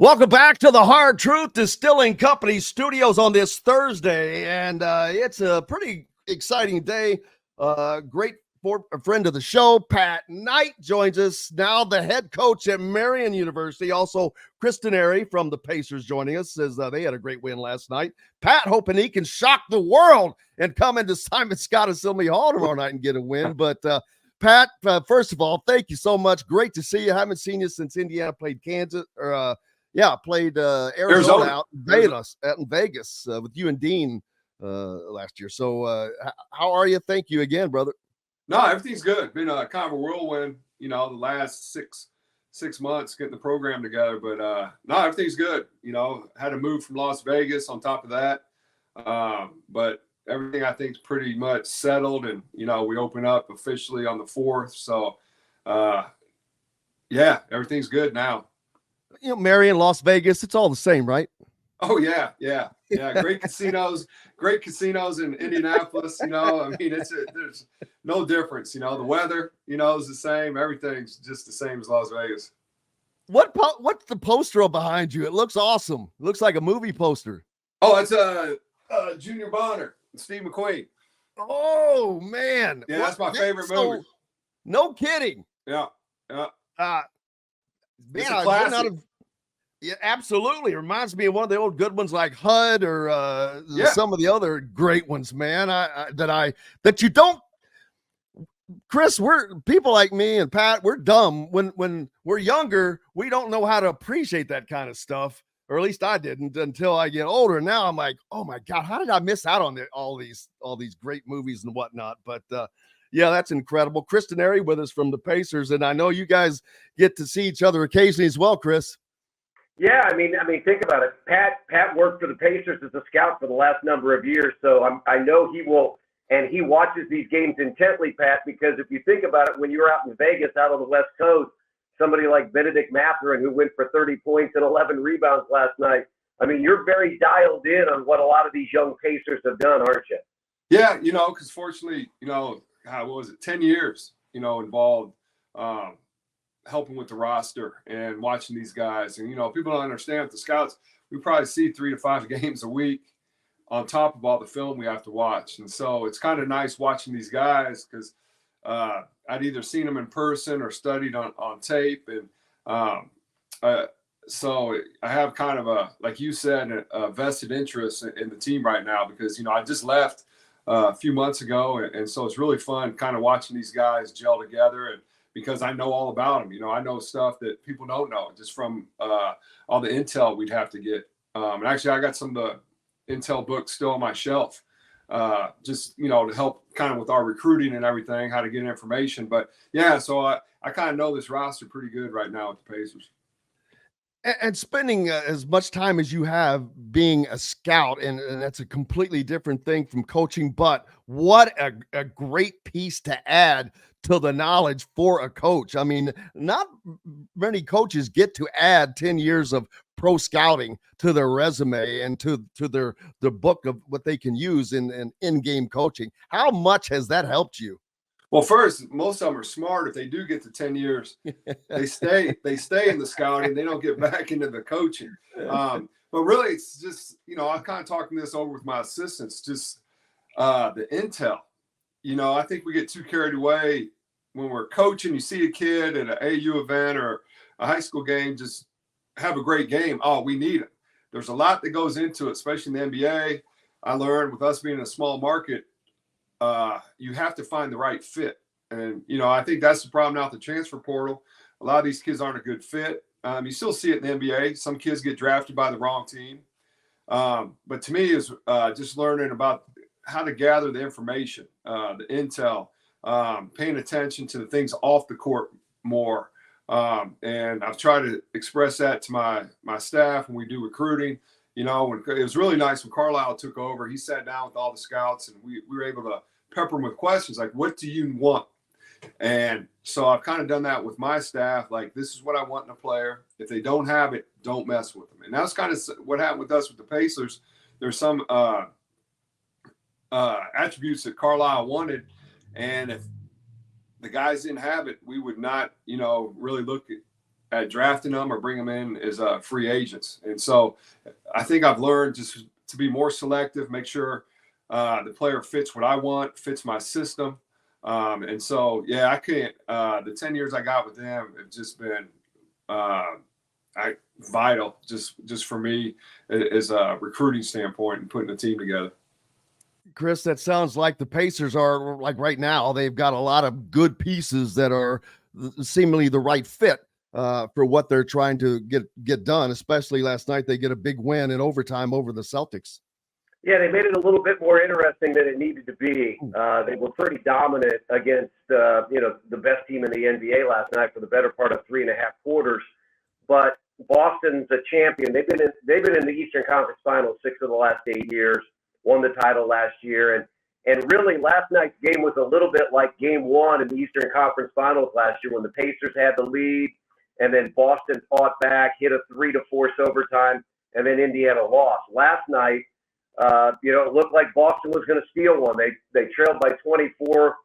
Welcome back to the Hard Truth Distilling Company studios on this Thursday, and it's a pretty exciting day. Great for a friend of the show, Pat Knight, joins us now, the head coach at Marian University. Also, Chris Denari from the Pacers joining us, says they had a great win last night. Pat hoping he can shock the world and come into Simon Scott Assembly Hall tomorrow night and get a win. But Pat, first of all, thank you so much. Great to see you. Haven't seen you since Indiana played Kansas or. Played Arizona out in Vegas with you and Dean last year. So how are you? Thank you again, brother. No, everything's good. Been kind of a whirlwind, the last six months getting the program together. But no, everything's good. Had to move from Las Vegas on top of that. But everything I think is pretty much settled, and we open up officially on the 4th. So everything's good now. Marion, Las Vegas, it's all the same, right? Oh, yeah. Great casinos in Indianapolis. There's no difference. The weather, is the same. Everything's just the same as Las Vegas. What's the poster behind you? It looks awesome. It looks like a movie poster. Oh, it's Junior Bonner and Steve McQueen. Oh, man. Yeah, that's my favorite movie. No kidding. Yeah. Man, yeah, absolutely. It reminds me of one of the old good ones like HUD or some of the other great ones, man. That you don't, Chris. We're people like me and Pat. We're dumb when we're younger. We don't know how to appreciate that kind of stuff, or at least I didn't until I get older. Now I'm like, oh my God, how did I miss out on all these great movies and whatnot? But yeah, that's incredible. Chris Denari with us from the Pacers, and I know you guys get to see each other occasionally as well, Chris. Yeah, I mean, think about it. Pat worked for the Pacers as a scout for the last number of years, so I know he will, and he watches these games intently, Pat, because if you think about it, when you're out in Vegas, out on the West Coast, somebody like Benedict Mathurin, who went for 30 points and 11 rebounds last night, I mean, you're very dialed in on what a lot of these young Pacers have done, aren't you? Yeah, because fortunately, what was it, 10 years, involved helping with the roster and watching these guys. And, people don't understand with the scouts, we probably see 3 to 5 games a week on top of all the film we have to watch. And so it's kind of nice watching these guys because I'd either seen them in person or studied on tape. And so I have kind of like you said, a vested interest in the team right now because, I just left a few months ago. And so it's really fun kind of watching these guys gel together, and because I know all about them. I know stuff that people don't know just from all the intel we'd have to get. And actually, I got some of the intel books still on my shelf, just, to help kind of with our recruiting and everything, how to get information. But, yeah, so I kind of know this roster pretty good right now with the Pacers. And spending as much time as you have being a scout, and that's a completely different thing from coaching, but what a great piece to add to the knowledge for a coach. I mean, not many coaches get to add 10 years of pro scouting to their resume and to their book of what they can use in in-game coaching. How much has that helped you? Well, first, most of them are smart. If they do get to 10 years, they stay in the scouting. They don't get back into the coaching. But really, it's just, I'm kind of talking this over with my assistants, just the intel. I think we get too carried away when we're coaching. You see a kid at an AU event or a high school game, just have a great game. Oh, we need it. There's a lot that goes into it, especially in the NBA. I learned with us being in a small market, you have to find the right fit. And, I think that's the problem now with the transfer portal. A lot of these kids aren't a good fit. You still see it in the NBA. Some kids get drafted by the wrong team. But to me, is just learning about how to gather the information, the intel, paying attention to the things off the court more. And I've tried to express that to my staff when we do recruiting. When it was really nice when Carlisle took over. He sat down with all the scouts, and we were able to pepper them with questions like, what do you want? And so I've kind of done that with my staff. Like, this is what I want in a player. If they don't have it, don't mess with them. And that's kind of what happened with us with the Pacers. There's some attributes that Carlisle wanted. And if the guys didn't have it, we would not, really look at drafting them or bring them in as free agents. And so I think I've learned just to be more selective, make sure the player fits what I want, fits my system. And so, yeah, I can't, the 10 years I got with them have just been vital just for me as a recruiting standpoint and putting a team together. Chris, that sounds like the Pacers are like right now. They've got a lot of good pieces that are seemingly the right fit for what they're trying to get done. Especially last night, they get a big win in overtime over the Celtics. Yeah, they made it a little bit more interesting than it needed to be. They were pretty dominant against the best team in the NBA last night for the better part of 3.5 quarters. But Boston's a champion. They've been in the Eastern Conference Finals 6 of the last 8 years. Won the title last year, and really last night's game was a little bit like Game 1 in the Eastern Conference Finals last year when the Pacers had the lead, and then Boston fought back, hit a 3 to force overtime, and then Indiana lost. Last night, it looked like Boston was going to steal one. They trailed by 24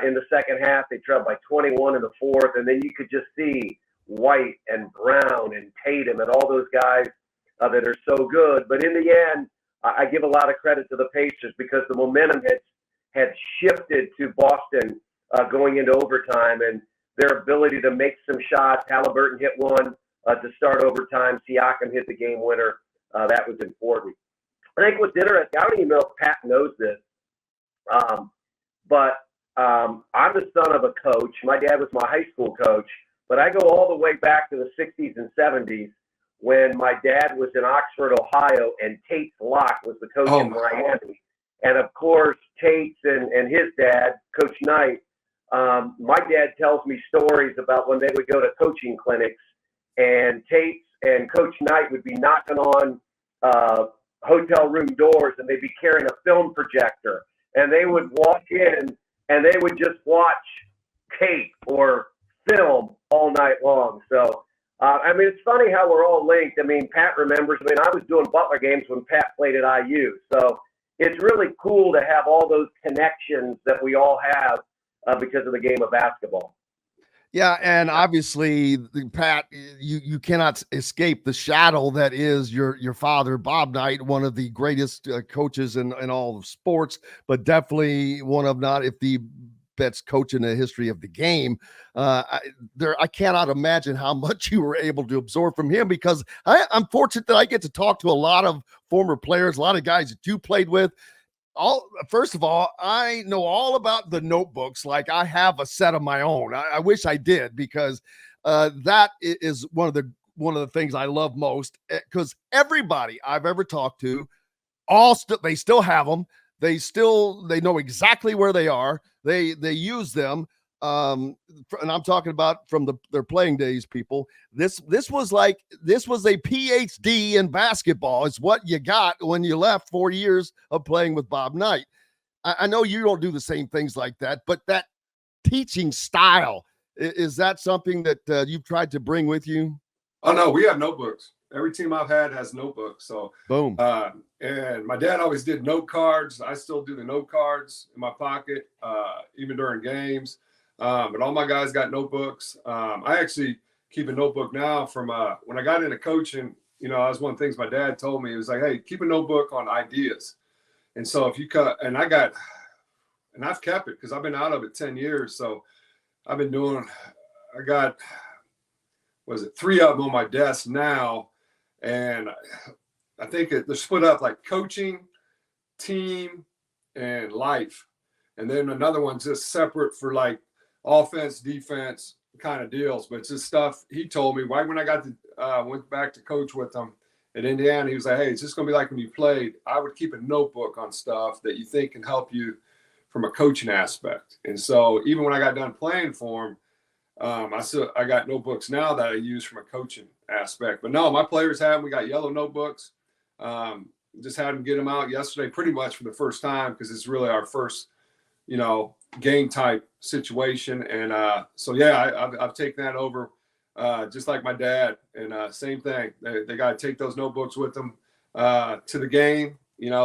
in the second half. They trailed by 21 in the fourth, and then you could just see White and Brown and Tatum and all those guys that are so good. But in the end, I give a lot of credit to the Pacers because the momentum had shifted to Boston going into overtime, and their ability to make some shots. Halliburton hit one to start overtime. Siakam hit the game winner. That was important. I think what's interesting, I don't even know if Pat knows this, but I'm the son of a coach. My dad was my high school coach, but I go all the way back to the 60s and 70s. When my dad was in Oxford, Ohio, and Tate's Locke was the coach in Miami. And, of course, Tate's and his dad, Coach Knight, my dad tells me stories about when they would go to coaching clinics, and Tate's and Coach Knight would be knocking on hotel room doors, and they'd be carrying a film projector. And they would walk in, and they would just watch tape or film all night long. So, it's funny how we're all linked. Pat remembers. I was doing Butler games when Pat played at IU. So it's really cool to have all those connections that we all have because of the game of basketball. Yeah, and obviously, Pat, you cannot escape the shadow that is your father, Bob Knight, one of the greatest coaches in all of sports, but definitely one of, not if the best coach in the history of the game. I cannot imagine how much you were able to absorb from him, because I'm fortunate that I get to talk to a lot of former players, a lot of guys that you played with. First of all, I know all about the notebooks. Like, I have a set of my own. I wish I did, because that is one of the things I love most, because everybody I've ever talked to, they still have them. They know exactly where they are. They use them. And I'm talking about from their playing days, people. This was a PhD in basketball. It's what you got when you left 4 years of playing with Bob Knight. I know you don't do the same things like that, but that teaching style, is that something that you've tried to bring with you? Oh, no, we have notebooks. Every team I've had has notebooks. So boom. And my dad always did note cards. I still do the note cards in my pocket, even during games. But all my guys got notebooks. I actually keep a notebook now from when I got into coaching. That was one of the things my dad told me. He was like, hey, keep a notebook on ideas. And so if you cut, and I've kept it because I've been out of it 10 years. So I've been I got, 3 of them on my desk now. And I think they're split up like coaching, team, and life. And then another one's just separate for like offense, defense kind of deals. But it's just stuff he told me right when I went back to coach with him at Indiana. He was like, hey, it's just going to be like when you played. I would keep a notebook on stuff that you think can help you from a coaching aspect. And so even when I got done playing for him, I got notebooks now that I use from a coaching aspect. But no, my players have them. We got yellow notebooks. Just had them get them out yesterday pretty much for the first time, because it's really our first, game type situation. And so, yeah, I've taken that over just like my dad. And same thing. They got to take those notebooks with them to the game,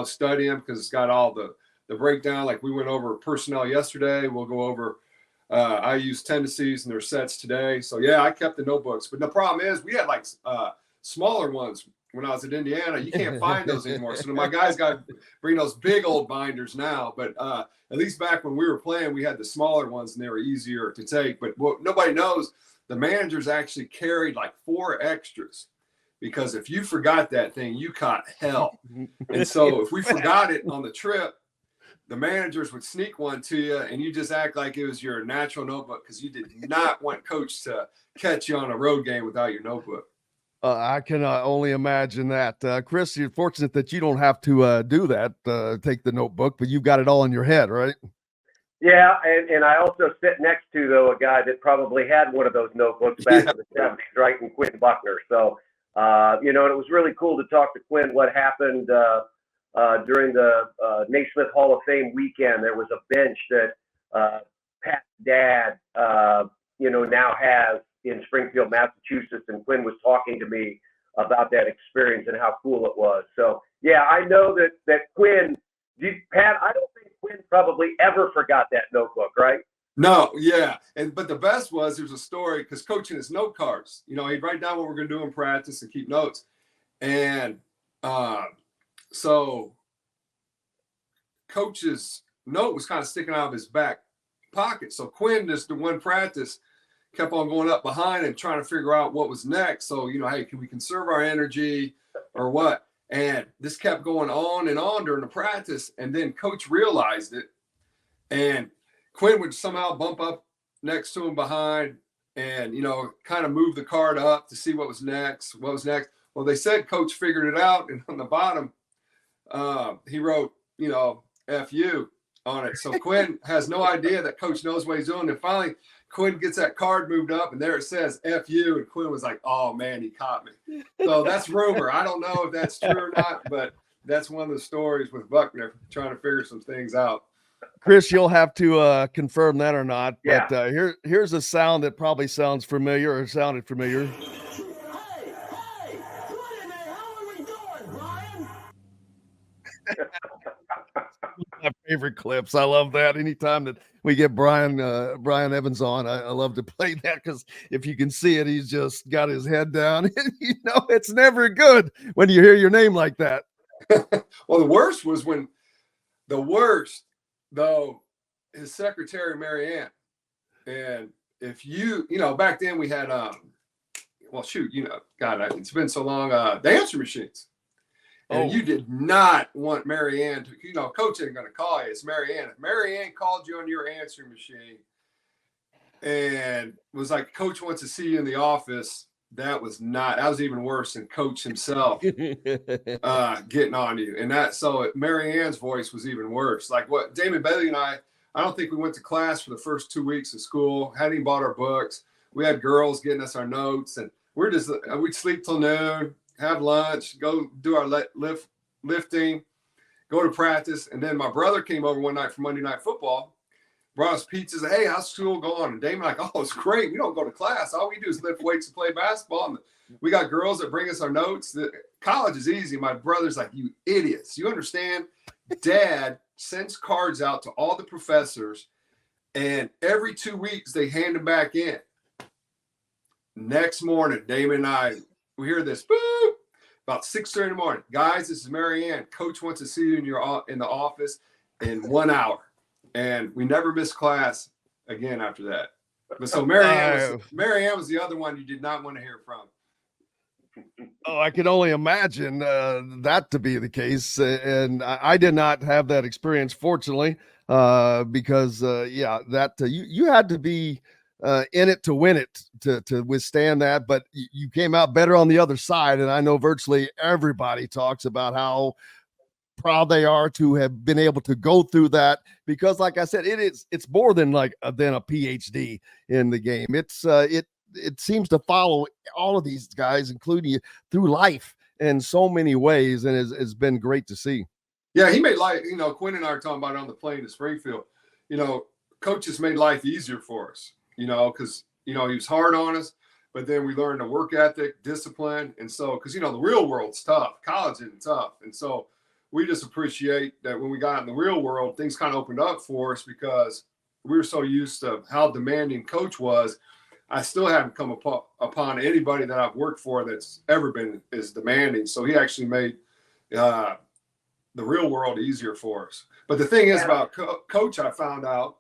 study them, because it's got all the breakdown. Like we went over personnel yesterday. We'll go over I use tendencies and their sets today. So yeah, I kept the notebooks. But the problem is we had like smaller ones when I was at Indiana. You can't find those anymore. So my guys got to bring those big old binders now. But at least back when we were playing, we had the smaller ones and they were easier to take. But what nobody knows, the managers actually carried like 4 extras. Because if you forgot that thing, you caught hell. And so if we forgot it on the trip, the managers would sneak one to you and you just act like it was your natural notebook because you did not want coach to catch you on a road game without your notebook. I can only imagine that. Chris, you're fortunate that you don't have to do that, take the notebook, but you've got it all in your head, right? Yeah, and I also sit next to, though, a guy that probably had one of those notebooks back in the 70s, right, and Quinn Buckner. So, and it was really cool to talk to Quinn what happened during the Naismith Hall of Fame weekend. There was a bench that Pat's dad, now has in Springfield, Massachusetts, and Quinn was talking to me about that experience and how cool it was. So, yeah, I know that Quinn, Pat, I don't think Quinn probably ever forgot that notebook, right? No, yeah. But the best was there's a story because coaching his note cards, he'd write down what we're going to do in practice and keep notes. And so coach's note was kind of sticking out of his back pocket. So Quinn, just the one practice, kept on going up behind and trying to figure out what was next. So, hey, can we conserve our energy or what? And this kept going on and on during the practice. And then coach realized it. And Quinn would somehow bump up next to him behind and, kind of move the card up to see what was next. Well, they said coach figured it out. And on the bottom, he wrote, F you on it. So Quinn has no idea that coach knows what he's doing. And finally, Quinn gets that card moved up and there it says F you. And Quinn was like, oh man, he caught me. So that's rumor. I don't know if that's true or not, but that's one of the stories with Buckner trying to figure some things out. Chris, you'll have to confirm that or not. Yeah. But here's a sound that probably sounds familiar or sounded familiar. Hey, wait a minute, how are we doing, Brian? My favorite clips. I love that. Anytime that we get Brian Evans on, I love to play that because if you can see it, he's just got his head down. And it's never good when you hear your name like that. Well, the worst was when though, his secretary, Mary Ann. And if back then we had, God, it's been so long, the answer machines. And you did not want Mary Ann to, coach ain't going to call you. It's Mary Ann. If Mary Ann called you on your answering machine and was like, coach wants to see you in the office, that was even worse than coach himself getting on you. And so Mary Ann's voice was even worse. Like what Damon Bailey and I don't think we went to class for the first 2 weeks of school, hadn't even bought our books. We had girls getting us our notes and we'd sleep till noon, have lunch, go do our lifting, go to practice. And then my brother came over one night for Monday Night Football, brought us pizzas. Hey, how's school going? And Damon like, oh, it's great. We don't go to class. All we do is lift weights and play basketball. And we got girls that bring us our notes. College is easy. My brother's like, you idiots. You understand? Dad sends cards out to all the professors, and every 2 weeks they hand them back in. Next morning, Damon and I, we hear this, boop, about 6:30 in the morning. Guys, this is Mary Ann. Coach wants to see you in the office in 1 hour. And we never missed class again after that. But so Mary Ann was the other one you did not want to hear from. Oh, I can only imagine that to be the case. And I did not have that experience, fortunately, because, you had to be in it to win it, to withstand that. But you came out better on the other side. And I know virtually everybody talks about how proud they are to have been able to go through that, because like I said, it's more than a PhD in the game. It seems to follow all of these guys, including you, through life in so many ways, and it's been great to see. Yeah, he made life, Quinn and I were talking about it on the plane to Springfield. Coaches made life easier for us, because he was hard on us, but then we learned the work ethic, discipline, and so because the real world's tough, college isn't tough, and so we just appreciate that when we got in the real world, things kind of opened up for us because we were so used to how demanding Coach was. I still haven't come upon anybody that I've worked for that's ever been as demanding. So he actually made the real world easier for us. But the thing is about Coach, I found out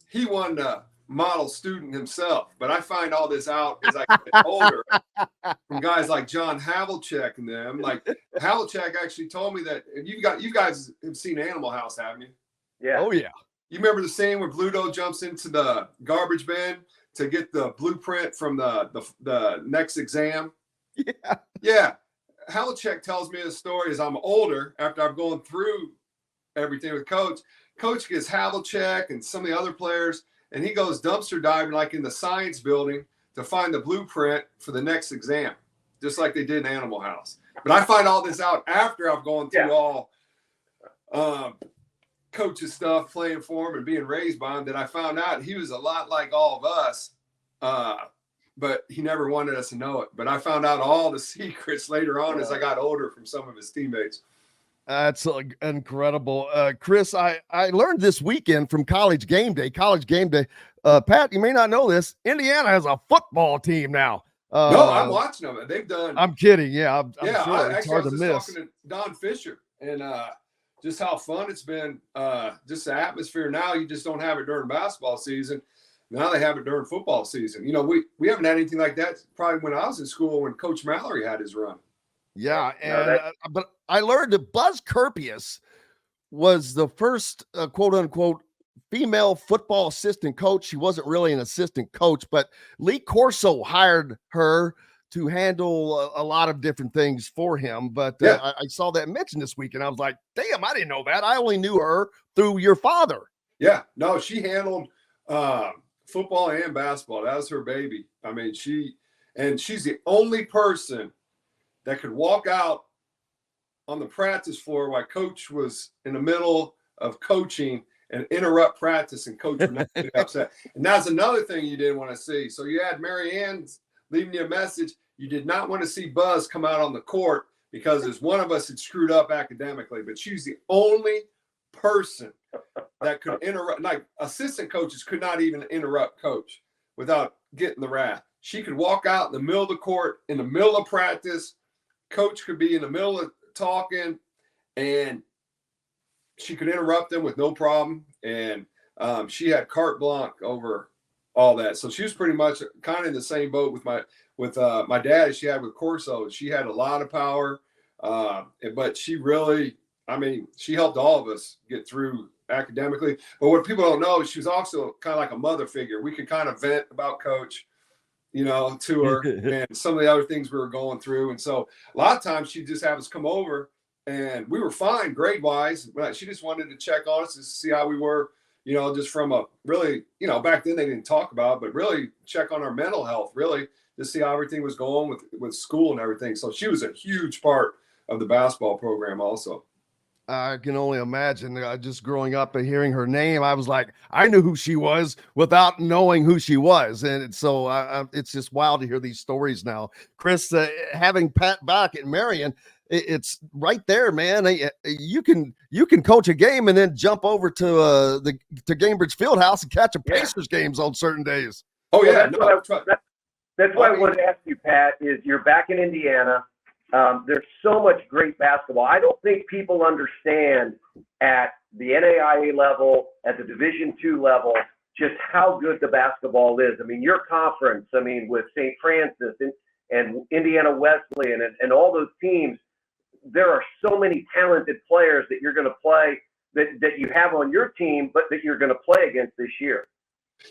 he won the model student himself. But I find all this out as I get older from guys like John Havlicek and them. Like Havlicek actually told me that you guys have seen Animal House, haven't you? Yeah. Oh yeah. You remember the scene where Bluto jumps into the garbage bin to get the blueprint from the next exam? Yeah. Yeah. Havlicek tells me a story as I'm older, after I've gone through everything with Coach. Coach gets Havlicek and some of the other players, and he goes dumpster diving like in the science building to find the blueprint for the next exam, just like they did in Animal House. But I find all this out after I've gone through all Coach's stuff, playing for him and being raised by him, that I found out he was a lot like all of us, but he never wanted us to know it. But I found out all the secrets later on as I got older from some of his teammates. That's incredible. Chris, I learned this weekend from College Game Day. Pat, you may not know this. Indiana has a football team now. No, I'm watching them. They've done. I'm kidding. Yeah, I'm yeah. sure it's hard to miss. Talking to Don Fisher and just how fun it's been. Just the atmosphere now. You just don't have it during basketball season. Now they have it during football season. You know, we haven't had anything like that probably when I was in school when Coach Mallory had his run. Yeah, and but I learned that Buzz Kerus was the first quote unquote female football assistant coach. She wasn't really an assistant coach, but Lee Corso hired her to handle a lot of different things for him. But I saw that mentioned this week, and I was like, damn, I didn't know that. I only knew her through your father. Yeah, no, she handled football and basketball. That was her baby. I mean, she's the only person that could walk out on the practice floor while Coach was in the middle of coaching and interrupt practice, and Coach would not get upset. And that's another thing you didn't want to see. So you had Mary Ann leaving you a message. You did not want to see Buzz come out on the court because as one of us had screwed up academically, but she's the only person that could interrupt. Like assistant coaches could not even interrupt Coach without getting the wrath. She could walk out in the middle of the court, in the middle of practice. Coach could be in the middle of talking, and she could interrupt them with no problem. And she had carte blanche over all that. So she was pretty much kind of in the same boat with my dad as she had with Corso. She had a lot of power, but she really, I mean, she helped all of us get through academically. But what people don't know is she was also kind of like a mother figure. We could kind of vent about Coach, you know, to her and some of the other things we were going through. And so a lot of times she'd just have us come over and we were fine grade wise, but she just wanted to check on us to see how we were, you know, just from a really, you know, back then they didn't talk about, but really check on our mental health, really to see how everything was going with school and everything. So she was a huge part of the basketball program also. I can only imagine just growing up and hearing her name. I was like, I knew who she was without knowing who she was. And so it's just wild to hear these stories now. Chris, having Pat back at Marion, it's right there, man. You can coach a game and then jump over to Gamebridge Fieldhouse and catch a Pacers games on certain days. Oh yeah. That's why I wanted to ask you, Pat, is you're back in Indiana. There's so much great basketball. I don't think people understand at the NAIA level, at the Division II level, just how good the basketball is. I mean, your conference, I mean, with St. Francis and Indiana Wesleyan and all those teams, there are so many talented players that you're going to play that you have on your team, but that you're going to play against this year.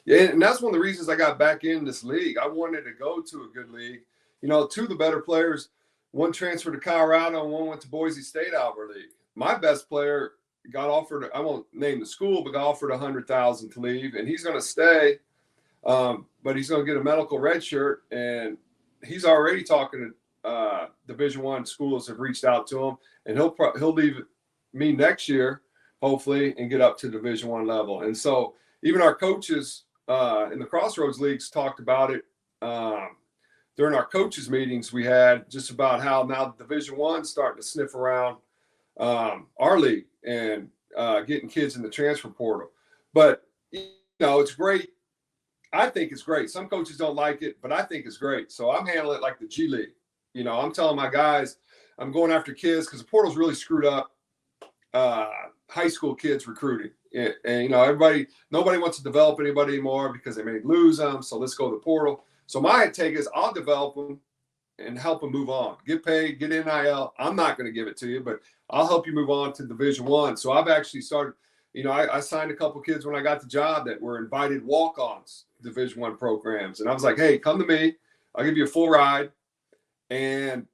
Yeah, and that's one of the reasons I got back in this league. I wanted to go to a good league. You know, two of the better players, one transferred to Colorado and one went to Boise State Albert League. My best player got offered, I won't name the school, but got offered $100,000 to leave, and he's going to stay, but he's going to get a medical red shirt, and he's already talking to Division I schools have reached out to him, and he'll leave me next year, hopefully, and get up to Division I level. And so even our coaches in the Crossroads Leagues talked about it during our coaches meetings we had, just about how now Division I starting to sniff around our league and getting kids in the transfer portal. But you know, it's great. I think it's great. Some coaches don't like it, but I think it's great. So I'm handling it like the G League. You know, I'm telling my guys, I'm going after kids because the portal's really screwed up high school kids recruiting. And you know, nobody wants to develop anybody anymore because they may lose them. So let's go to the portal. So my take is I'll develop them and help them move on. Get paid, get NIL. I'm not going to give it to you, but I'll help you move on to Division I. So I've actually started, you know, I signed a couple kids when I got the job that were invited walk-ons, Division I programs. And I was like, hey, come to me. I'll give you a full ride, and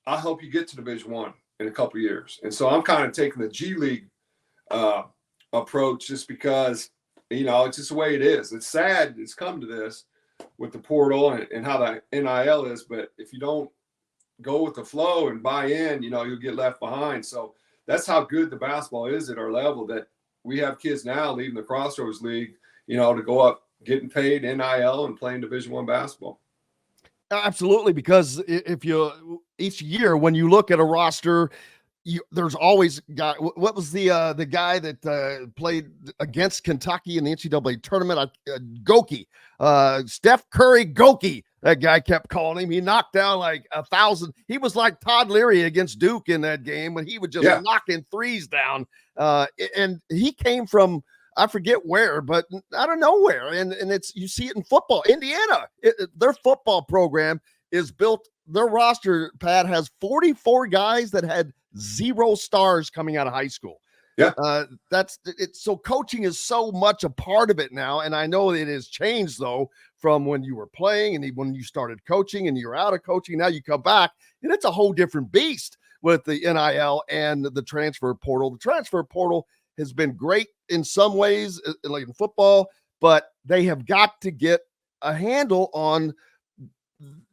I'll help you get to Division I in a couple of years. And so I'm kind of taking the G League approach just because, you know, it's just the way it is. It's sad it's come to this with the portal and how the NIL is, but if you don't go with the flow and buy in, you know, you'll get left behind. So that's how good the basketball is at our level, that we have kids now leaving the Crossroads League, you know, to go up getting paid NIL and playing Division I basketball. Absolutely, because if you each year when you look at a roster, there's always what was the guy that played against Kentucky in the NCAA tournament? Goki, Steph Curry Goki. That guy kept calling him. He knocked down like 1,000. He was like Todd Leary against Duke in that game when he would just knocking threes down. And he came from, I forget where, but out of nowhere. And it's, you see it in football. Indiana, their football program is built. Their roster, Pat, has 44 guys that had 0 stars coming out of high school. Yeah. That's it. So coaching is so much a part of it now. And I know it has changed though, from when you were playing and when you started coaching and you're out of coaching, now you come back and it's a whole different beast with the NIL and the transfer portal. The transfer portal has been great in some ways, like in football, but they have got to get a handle on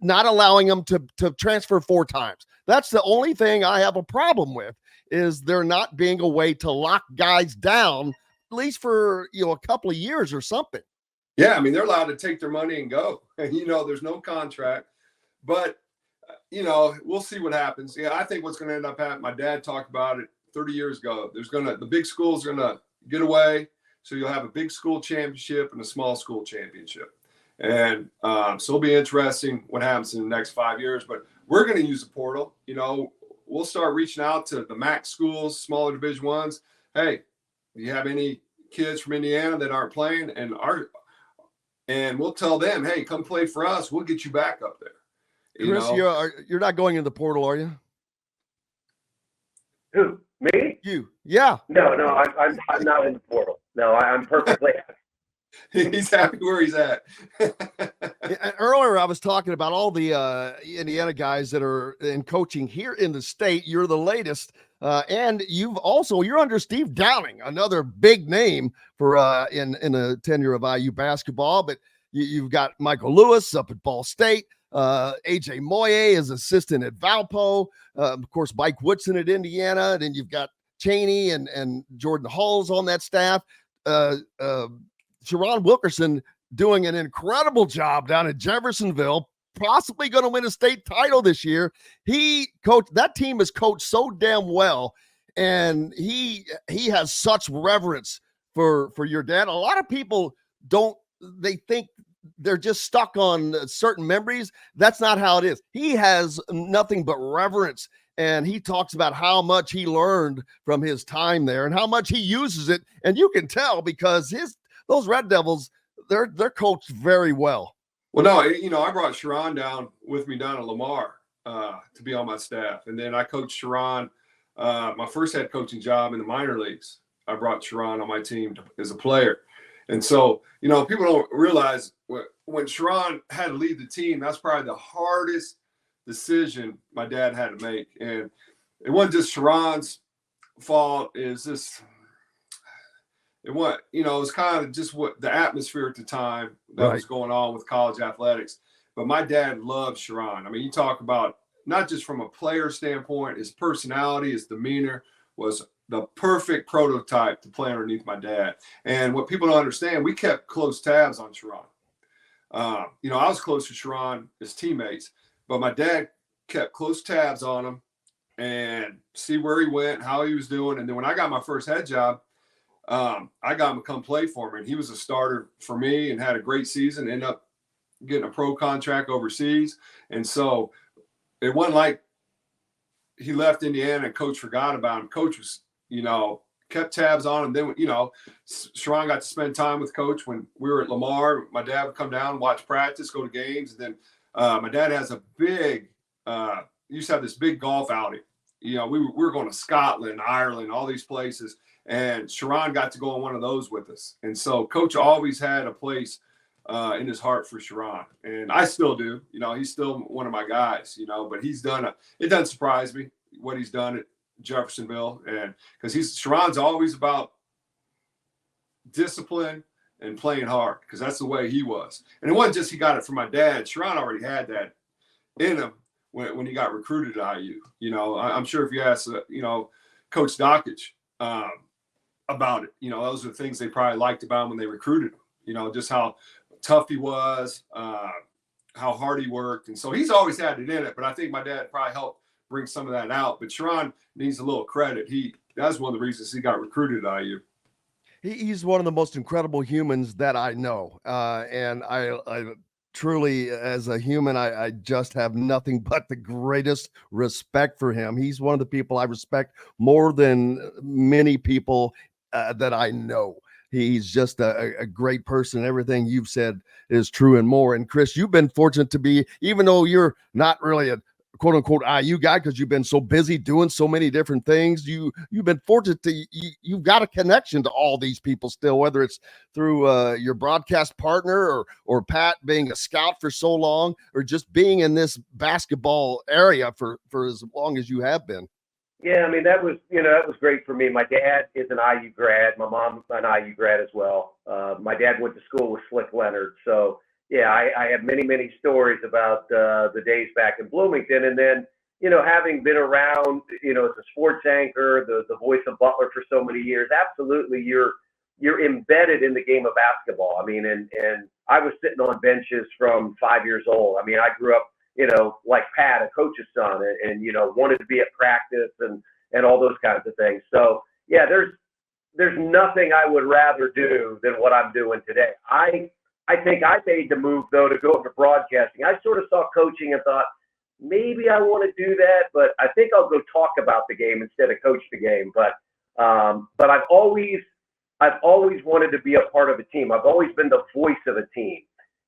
not allowing them to transfer 4 times. That's the only thing I have a problem with, is there not being a way to lock guys down, at least for, you know, a couple of years or something. Yeah, I mean, they're allowed to take their money and go. And, you know, there's no contract. But, you know, we'll see what happens. Yeah, I think what's going to end up happening, my dad talked about it 30 years ago. The big schools are going to get away. So you'll have a big school championship and a small school championship. And so it'll be interesting what happens in the next 5 years. But we're going to use the portal. You know, we'll start reaching out to the MAC schools, smaller Division I's. Hey, do you have any kids from Indiana that aren't playing? And we'll tell them, hey, come play for us. We'll get you back up there. Chris, you're not going in the portal, are you? Who? Me? You? Yeah. No, I'm not in the portal. No, I'm perfectly happy. He's happy where he's at. Earlier, I was talking about all the Indiana guys that are in coaching here in the state. You're the latest. And you're under Steve Downing, another big name for in the tenure of IU basketball. But you've got Michael Lewis up at Ball State. AJ Moye is assistant at Valpo. Of course, Mike Woodson at Indiana. Then you've got Cheney and Jordan Hall's on that staff. Sharon Wilkerson doing an incredible job down at Jeffersonville, possibly going to win a state title this year. That team is coached so damn well, and he has such reverence for your dad. A lot of people they think they're just stuck on certain memories. That's not how it is. He has nothing but reverence, and he talks about how much he learned from his time there and how much he uses it. And you can tell because those Red Devils, they're coached very well. Well, no, you know, I brought Sharon down with me down at Lamar to be on my staff. And then I coached Sharon, my first head coaching job in the minor leagues. I brought Sharon on my team as a player. And so, you know, people don't realize when Sharon had to lead the team, that's probably the hardest decision my dad had to make. And it wasn't just Sharon's fault. It was kind of just what the atmosphere at the time that was going on with college athletics. But my dad loved Sharon. I mean, you talk about not just from a player standpoint, his personality, his demeanor was the perfect prototype to play underneath my dad. And what people don't understand, we kept close tabs on Sharon. You know, I was close to Sharon as teammates, but my dad kept close tabs on him and see where he went, how he was doing. And then when I got my first head job, I got him to come play for me, and he was a starter for me and had a great season, ended up getting a pro contract overseas. And so it wasn't like he left Indiana and coach forgot about him. Coach was, kept tabs on him. Then, Sharon got to spend time with coach when we were at Lamar. My dad would come down and watch practice, go to games. And then my dad has a big, used to have this big golf outing. We were going to Scotland, Ireland, all these places. And Sharon got to go on one of those with us. And so coach always had a place in his heart for Sharon. And I still do. He's still one of my guys, but he's done it doesn't surprise me what he's done at Jeffersonville. And because Sharon's always about discipline and playing hard, because that's the way he was. And it wasn't just he got it from my dad. Sharon already had that in him when he got recruited at IU. I'm sure if you ask, Coach Dockage about it, those are the things they probably liked about him when they recruited him, just how tough he was, how hard he worked. And so he's always had it in it, but I think my dad probably helped bring some of that out. But Sharon needs a little credit. That's one of the reasons he got recruited at IU. He's one of the most incredible humans that I know. And I truly, as a human, I just have nothing but the greatest respect for him. He's one of the people I respect more than many people that I know. He's just a great person. Everything you've said is true and more. And Chris, you've been fortunate to be, even though you're not really a quote unquote IU guy, because you've been so busy doing so many different things, you've been fortunate to, you've got a connection to all these people still, whether it's through your broadcast partner or Pat being a scout for so long, or just being in this basketball area for as long as you have been. Yeah, I mean, that was great for me. My dad is an IU grad. My mom an IU grad as well. My dad went to school with Slick Leonard. So, yeah, I have many, many stories about the days back in Bloomington. And then, having been around, as a sports anchor, the voice of Butler for so many years, absolutely, you're embedded in the game of basketball. I mean, and I was sitting on benches from 5 years old. I mean, I grew up, like Pat, a coach's son, and wanted to be at practice and all those kinds of things. So, yeah, there's nothing I would rather do than what I'm doing today. I think I made the move, though, to go into broadcasting. I sort of saw coaching and thought, maybe I want to do that, but I think I'll go talk about the game instead of coach the game. But I've always wanted to be a part of a team. I've always been the voice of a team.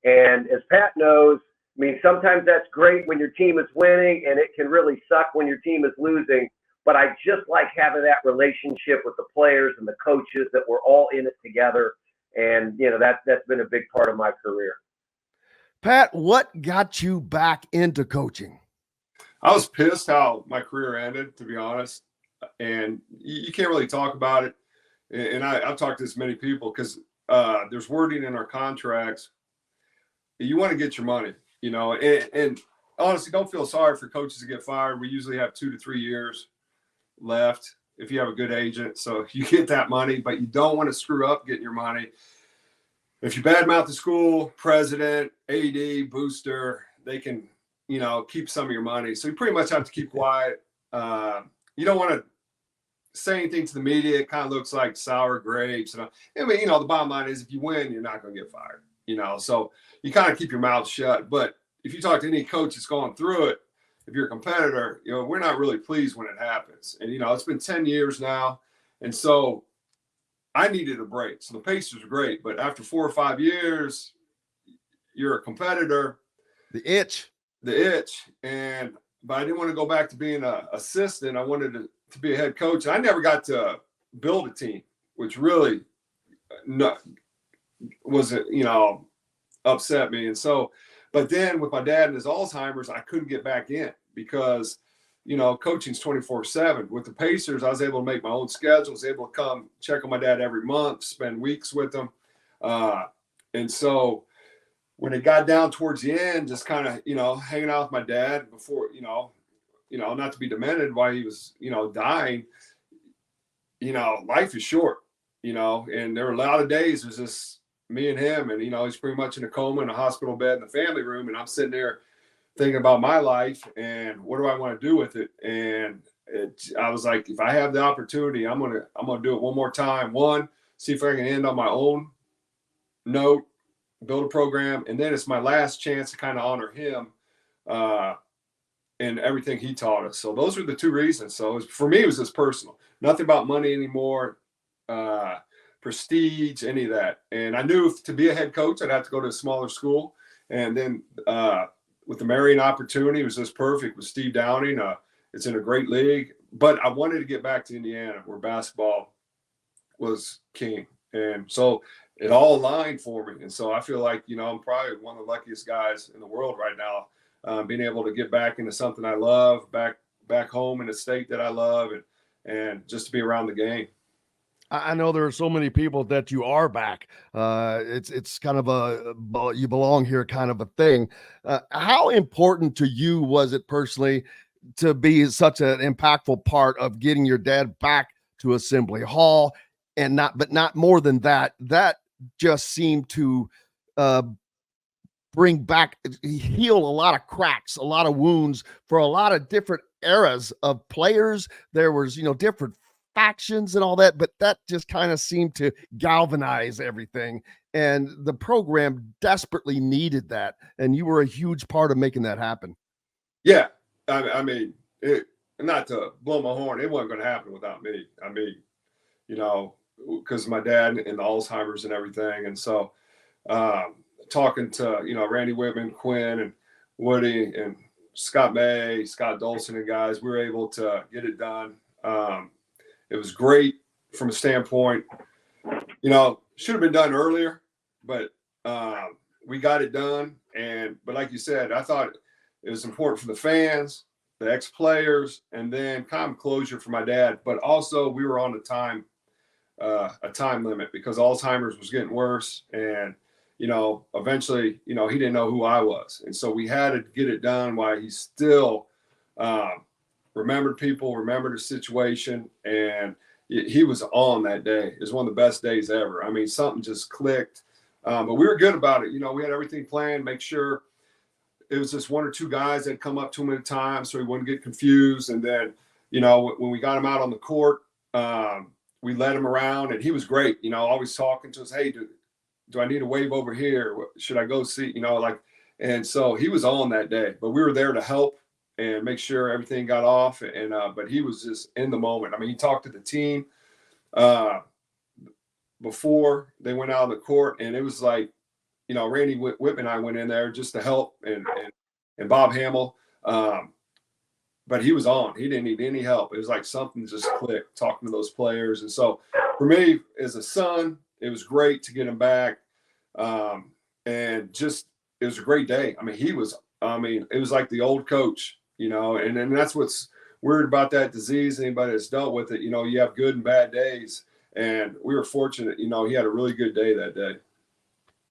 And as Pat knows, I mean, sometimes that's great when your team is winning, and it can really suck when your team is losing. But I just like having that relationship with the players and the coaches, that we're all in it together. And, that's been a big part of my career. Pat, what got you back into coaching? I was pissed how my career ended, to be honest. And you can't really talk about it. And I've talked to this many people, because there's wording in our contracts. You want to get your money. And honestly, don't feel sorry for coaches to get fired. We usually have 2 to 3 years left if you have a good agent. So you get that money, but you don't want to screw up getting your money. If you badmouth the school, president, AD, booster, they can, keep some of your money. So you pretty much have to keep quiet. You don't want to say anything to the media. It kind of looks like sour grapes. And I mean, the bottom line is, if you win, you're not going to get fired. So you kind of keep your mouth shut. But if you talk to any coach that's going through it, if you're a competitor, we're not really pleased when it happens. And, it's been 10 years now. And so I needed a break. So the Pacers are great. But after 4 or 5 years, you're a competitor. The itch. But I didn't want to go back to being an assistant. I wanted to be a head coach. And I never got to build a team, which really upset me. And so, but then with my dad and his Alzheimer's, I couldn't get back in, because, coaching's 24/7. With the Pacers, I was able to make my own schedule. I was able to come check on my dad every month, spend weeks with him. And so when it got down towards the end, just kind of, hanging out with my dad before, not to be demented while he was, dying, life is short, and there were a lot of days it was just me and him, and, he's pretty much in a coma in a hospital bed in the family room. And I'm sitting there thinking about my life and what do I want to do with it? And I was like, if I have the opportunity, I'm going to do it one more time. One, see if I can end on my own note, build a program, and then it's my last chance to kind of honor him and everything he taught us. So those were the two reasons. So for me, it was just personal. Nothing about money anymore, prestige, any of that. And I knew to be a head coach, I'd have to go to a smaller school. And then with the Marion opportunity, it was just perfect with Steve Downing. It's in a great league. But I wanted to get back to Indiana where basketball was king. And so it all aligned for me. And so I feel like, I'm probably one of the luckiest guys in the world right now, being able to get back into something I love, back home in a state that I love, and just to be around the game. I know there are so many people that you are back. It's kind of a you belong here kind of a thing. How important to you was it personally to be such an impactful part of getting your dad back to Assembly Hall, and not more than that? That just seemed to heal a lot of cracks, a lot of wounds for a lot of different eras of players. There was, different factions and all that, but that just kind of seemed to galvanize everything. And the program desperately needed that. And you were a huge part of making that happen. Yeah. I mean, not to blow my horn, it wasn't going to happen without me. I mean, because my dad and the Alzheimer's and everything. And so talking to, Randy Whitman, Quinn, and Woody, and Scott May, Scott Dolson, and guys, we were able to get it done. It was great from a standpoint, should have been done earlier, but we got it done. But like you said, I thought it was important for the fans, the ex-players, and then kind of closure for my dad. But also we were on a time limit because Alzheimer's was getting worse. And, eventually, he didn't know who I was. And so we had to get it done while he still remembered people, remembered the situation. And he was on that day. It was one of the best days ever. I mean, something just clicked. But we were good about it. We had everything planned, make sure it was just one or two guys that come up to him at a time so he wouldn't get confused. And then, when we got him out on the court, we led him around, and he was great, always talking to us. Hey, do I need a wave over here? Should I go see, and so he was on that day, but we were there to help and make sure everything got off. And, but he was just in the moment. I mean, he talked to the team before they went out on the court, and it was like, Randy Whitman and I went in there just to help, and Bob Hamill. But he was on. He didn't need any help. It was like something just clicked talking to those players. And so for me as a son, it was great to get him back. And just, it was a great day. I mean, it was like the old coach, and that's what's weird about that disease. Anybody that's dealt with it, you have good and bad days. And we were fortunate, he had a really good day that day.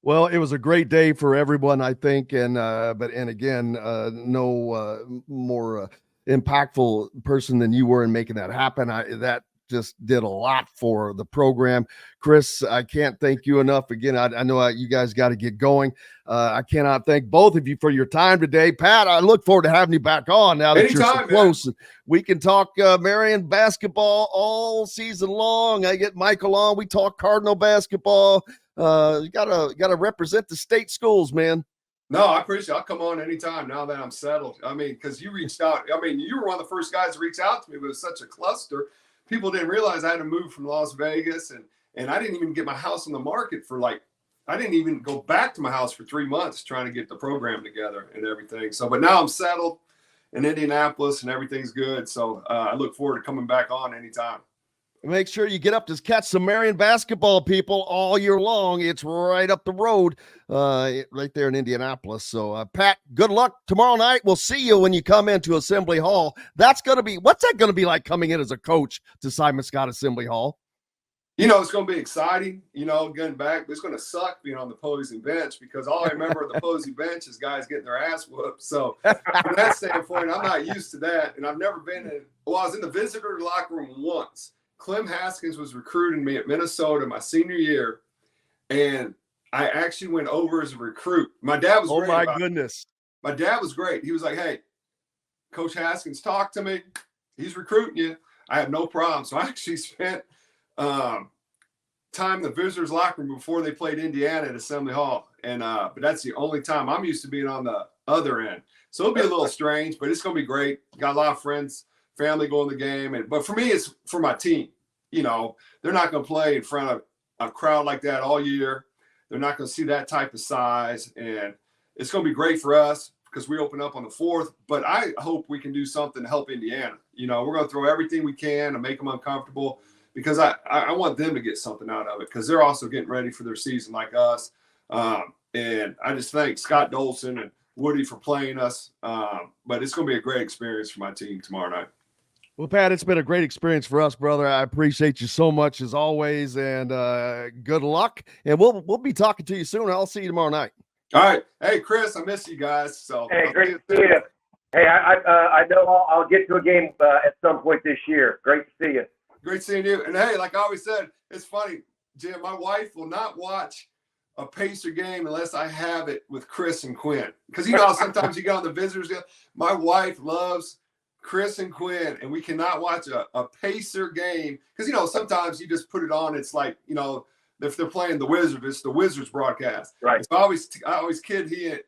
Well, it was a great day for everyone, I think. And again, no more impactful person than you were in making that happen. That just did a lot for the program. Chris, I can't thank you enough. Again, I know you guys got to get going. I cannot thank both of you for your time today. Pat, I look forward to having you back on now that Anytime, you're so close. Man. We can talk Marion basketball all season long. I get Michael on. We talk Cardinal basketball. You gotta represent the state schools, man. No, I appreciate it. I'll come on anytime now that I'm settled. I mean, because you reached out. I mean, you were one of the first guys to reach out to me, but it was such a cluster. People didn't realize I had to move from Las Vegas, and I didn't even get my house on the market for I didn't even go back to my house for 3 months trying to get the program together and everything. So, but now I'm settled in Indianapolis and everything's good. So I look forward to coming back on anytime. Make sure you get up to catch some Marion basketball, people, all year long. It's right up the road, right there in Indianapolis. So, Pat, good luck tomorrow night. We'll see you when you come into Assembly Hall. What's that going to be like coming in as a coach to Simon Scott Assembly Hall? It's going to be exciting, getting back. It's going to suck being on the opposing bench because all I remember on the opposing bench is guys getting their ass whooped. So from that standpoint, I'm not used to that. And I've never been I was in the visitor locker room once. Clem Haskins was recruiting me at Minnesota my senior year, and I actually went over as a recruit. My dad was great. Oh, my goodness. My dad was great. He was like, hey, Coach Haskins, talk to me. He's recruiting you. I have no problem. So I actually spent time time in the visitors' locker room before they played Indiana at Assembly Hall, and but that's the only time. I'm used to being on the other end, so it'll be a little strange, but it's going to be great. Got a lot of friends, family going to the game, but for me, it's for my team. You know, they're not going to play in front of a crowd like that all year. They're not going to see that type of size, and it's going to be great for us because we open up on the 4th. But I hope we can do something to help Indiana. You know, we're going to throw everything we can to make them uncomfortable because I want them to get something out of it because they're also getting ready for their season like us. And I just thank Scott Dolson and Woody for playing us. But it's going to be a great experience for my team tomorrow night. Well, Pat, it's been a great experience for us, brother. I appreciate you so much as always, and good luck. And we'll be talking to you soon. I'll see you tomorrow night. All right. Hey, Chris, I miss you guys. So hey, great to see you. Hey, I know I'll get to a game at some point this year. Great to see you. Great seeing you. And hey, like I always said, it's funny, Jim, my wife will not watch a Pacer game unless I have it with Chris and Quinn. Because, you know, sometimes you get on the visitors. My wife loves Chris and Quinn, and we cannot watch a Pacer game. Because, you know, sometimes you just put it on. It's like, you know, if they're playing the Wizards, it's the Wizards broadcast. Right. So I always kid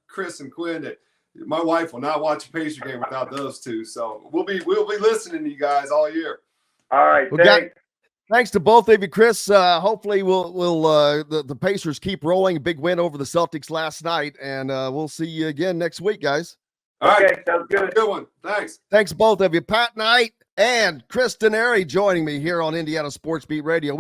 Chris and Quinn that my wife will not watch a Pacer game without those two. So we'll be listening to you guys all year. All right. Thanks to both of you, Chris. Hopefully the Pacers keep rolling. A big win over the Celtics last night, and we'll see you again next week, guys. All right. Okay, sounds good. Good one. Thanks. Thanks both of you, Pat Knight and Chris Denari, joining me here on Indiana Sports Beat Radio.